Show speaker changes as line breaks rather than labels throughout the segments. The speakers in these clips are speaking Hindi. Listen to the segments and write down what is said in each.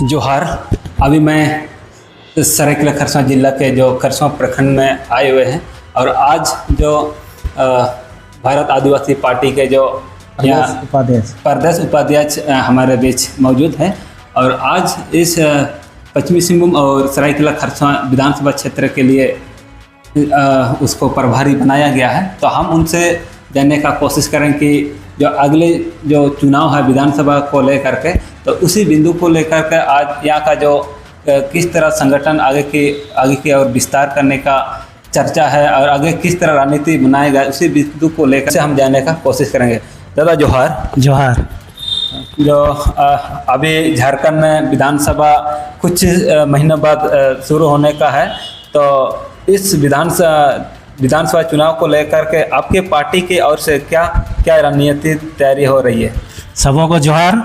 जोहार। अभी मैं सरायकेला खरसावां जिला के जो खरसावां प्रखंड में आए हुए हैं और आज जो भारत आदिवासी पार्टी के जो यहाँ प्रदेश उपाध्यक्ष हमारे बीच मौजूद हैं और आज इस पश्चिमी सिंहभूम और सरायकेला खरसावां विधानसभा क्षेत्र के लिए उसको प्रभारी बनाया गया है। तो हम उनसे जानने का कोशिश करें कि जो अगले जो चुनाव है विधानसभा को लेकर के, तो उसी बिंदु को लेकर के आज यहाँ का जो किस तरह संगठन आगे की और विस्तार करने का चर्चा है और आगे किस तरह रणनीति बनाएगा, उसी बिंदु को लेकर से हम जानने का कोशिश करेंगे। दादा जोहार।
जोहार।
जो अभी झारखंड में विधानसभा कुछ महीनों बाद शुरू होने का है, तो इस विधानसभा चुनाव को लेकर के आपके पार्टी की ओर से क्या क्या रणनीति तैयारी हो रही है?
सबों को जोहार।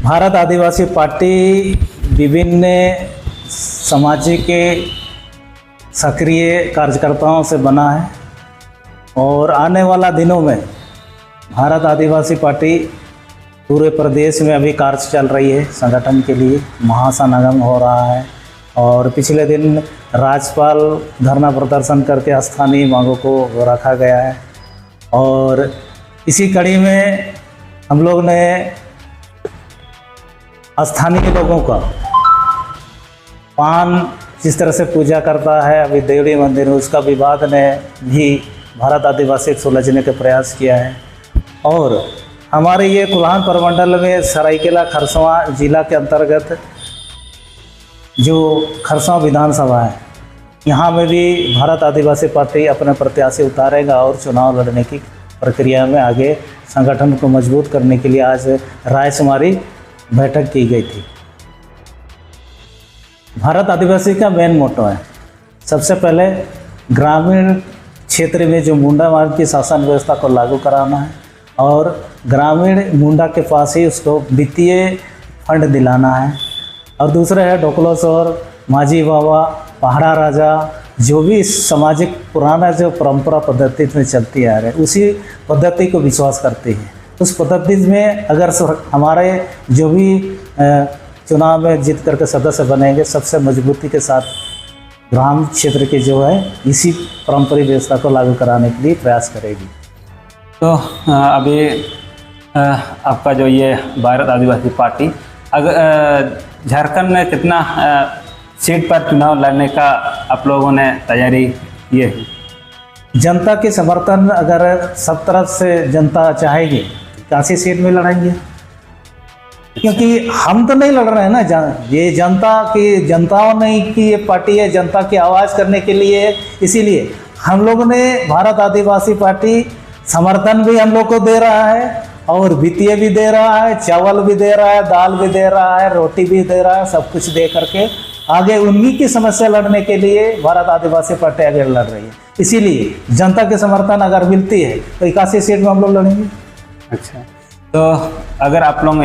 भारत आदिवासी पार्टी विभिन्न सामाजिक सक्रिय कार्यकर्ताओं से बना है और आने वाला दिनों में भारत आदिवासी पार्टी पूरे प्रदेश में अभी कार्य चल रही है। संगठन के लिए महासमागम हो रहा है और पिछले दिन राज्यपाल धरना प्रदर्शन करके स्थानीय मांगों को रखा गया है और इसी कड़ी में हम लोग ने स्थानीय लोगों का पान जिस तरह से पूजा करता है अभी देवड़ी मंदिर में, उसका विवाद ने भी भारत आदिवासी को सुलझने का प्रयास किया है। और हमारे ये कुल्हान प्रमंडल में सरायकेला खरसावां जिला के अंतर्गत जो खरसावां विधानसभा है, यहाँ में भी भारत आदिवासी पार्टी अपने प्रत्याशी उतारेगा और चुनाव लड़ने की प्रक्रिया में आगे संगठन को मजबूत करने के लिए आज रायशुमारी बैठक की गई थी। भारत आदिवासी का मेन मोटो है सबसे पहले ग्रामीण क्षेत्र में जो मुंडा मार्ग की शासन व्यवस्था को लागू कराना है और ग्रामीण मुंडा के पास ही उसको वित्तीय फंड दिलाना है। और दूसरा है डोकलोसोर, माझी बाबा, पहाड़ा राजा, जो भी सामाजिक पुराना जो परंपरा पद्धति में चलती आ रही है उसी पद्धति को विश्वास करती है। उस पद्धति में अगर हमारे जो भी चुनाव में जीत करके सदस्य बनेंगे, सबसे मजबूती के साथ ग्राम क्षेत्र के जो है इसी पारंपरिक व्यवस्था को लागू कराने के लिए प्रयास करेगी।
तो अभी आपका जो ये भारत आदिवासी पार्टी अगर झारखंड में कितना सीट पर चुनाव लड़ने का आप लोगों ने तैयारी की है?
जनता के समर्थन अगर सब तरफ से जनता चाहेगी, 81 सीट में लड़ेंगे, क्योंकि हम तो नहीं लड़ रहे हैं ना, ये जनताओं ने की ये पार्टी है, जनता की आवाज़ करने के लिए। इसीलिए हम लोगों ने भारत आदिवासी पार्टी समर्थन भी हम लोग को दे रहा है और वित्तीय भी दे रहा है, चावल भी दे रहा है, दाल भी दे रहा है, रोटी भी दे रहा है, सब कुछ दे करके आगे उन्हीं की समस्या लड़ने के लिए भारत आदिवासी पार्टी आगे लड़ रही है। इसीलिए जनता के समर्थन अगर मिलती है तो 81 सीट में हम लोग लड़ेंगे।
अच्छा, तो अगर आप लोग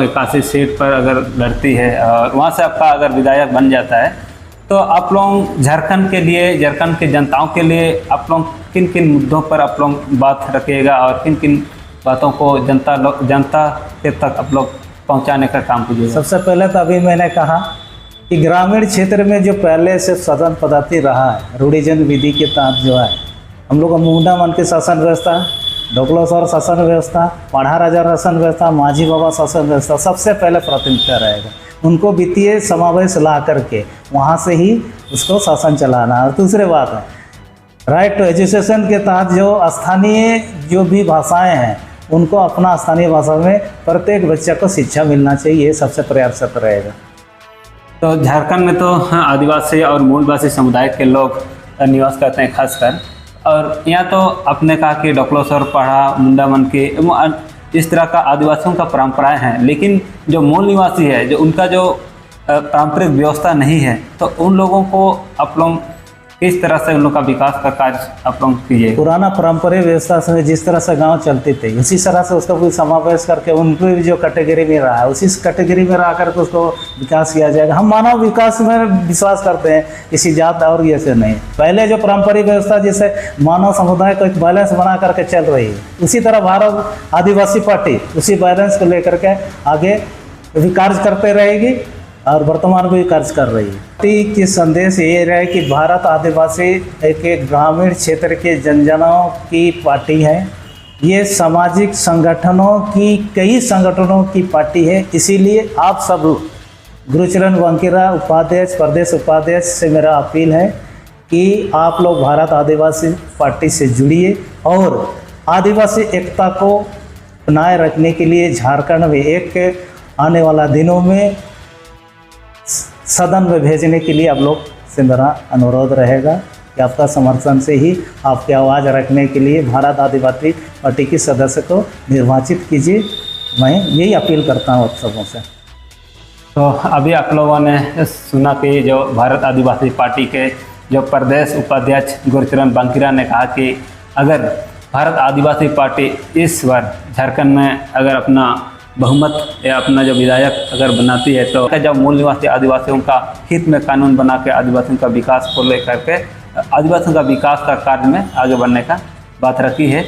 81 सीट पर अगर लड़ती है और वहाँ से आपका अगर विधायक बन जाता है, तो आप लोग झारखंड के लिए, झारखंड के जनताओं के लिए आप लोग किन किन मुद्दों पर आप लोग बात रखिएगा और किन किन बातों को जनता के तक आप लोग पहुंचाने का काम कीजिएगा?
सबसे पहले तो अभी मैंने कहा कि ग्रामीण क्षेत्र में जो पहले से सदन पद्धति रहा है, रूढ़िजन विधि के तहत जो है हम लोग का मुंडा मन की शासन व्यवस्था, डोकलोसोर शासन व्यवस्था, पढ़ा राजा शासन व्यवस्था, माझी बाबा शासन व्यवस्था सबसे पहले प्राथमिकता रहेगा। उनको वित्तीय समावेश ला करके वहाँ से ही उसको शासन चलाना। और दूसरी बात है राइट टू एजुकेशन के तहत जो स्थानीय जो भी भाषाएं हैं उनको अपना स्थानीय भाषा में प्रत्येक बच्चे को शिक्षा मिलना चाहिए, ये सबसे प्रयासरत रहेगा।
तो झारखंड में तो आदिवासी और मूलवासी समुदाय के लोग निवास करते हैं खासकर, और यहाँ तो आपने कहा कि डोकलोसोर, पढ़ा, मुंडा मन के इस तरह का आदिवासियों का परंपराएं हैं, लेकिन जो मूल निवासी है, जो उनका जो पारंपरिक व्यवस्था नहीं है, तो उन लोगों को आप लोग किस तरह से उन लोग का विकास का कार्य आप लोग कीजिए?
पुराना पारंपरिक व्यवस्था से जिस तरह से गांव चलते थे उसी तरह से उसका कोई समावेश करके उनको भी जो कैटेगरी में रहा है उसी कैटेगरी में रह करके उसको विकास किया जाएगा। हम मानव विकास में विश्वास करते हैं, किसी जात और ये से नहीं। पहले जो पारंपरिक व्यवस्था जिससे मानव समुदाय को एक बैलेंस बना करके चल रही है, उसी तरह भारत आदिवासी पार्टी उसी बैलेंस को लेकर के आगे भी कार्य करते रहेगी और वर्तमान में भी कार्य कर रही है। पार्टी की संदेश ये रहे कि भारत आदिवासी एक ग्रामीण क्षेत्र के जनजनों की पार्टी है। ये सामाजिक संगठनों की कई संगठनों की पार्टी है। इसीलिए आप सब गुरुचरण वंकिरा उपाध्यक्ष प्रदेश उपाध्यक्ष से मेरा अपील है कि आप लोग भारत आदिवासी पार्टी से जुड़िए और आदिवासी एकता को बनाए रखने के लिए झारखंड में एक आने वाला दिनों में सदन में भेजने के लिए आप लोग से मेरा अनुरोध रहेगा कि आपका समर्थन से ही आपकी आवाज़ रखने के लिए भारत आदिवासी पार्टी के सदस्य को निर्वाचित कीजिए। मैं यही अपील करता हूँ आप सबों से।
तो अभी आप लोगों ने सुना कि जो भारत आदिवासी पार्टी के जो प्रदेश उपाध्यक्ष गुरुचरण वंकिरा ने कहा कि अगर भारत आदिवासी पार्टी इस बार झारखंड में अगर अपना बहुमत या अपना जो विधायक अगर बनाती है तो जब मूल निवासी आदिवासियों का हित में कानून बना के आदिवासियों का विकास को लेकर के आदिवासियों का विकास का कार्य में आगे बढ़ने का बात रखी है।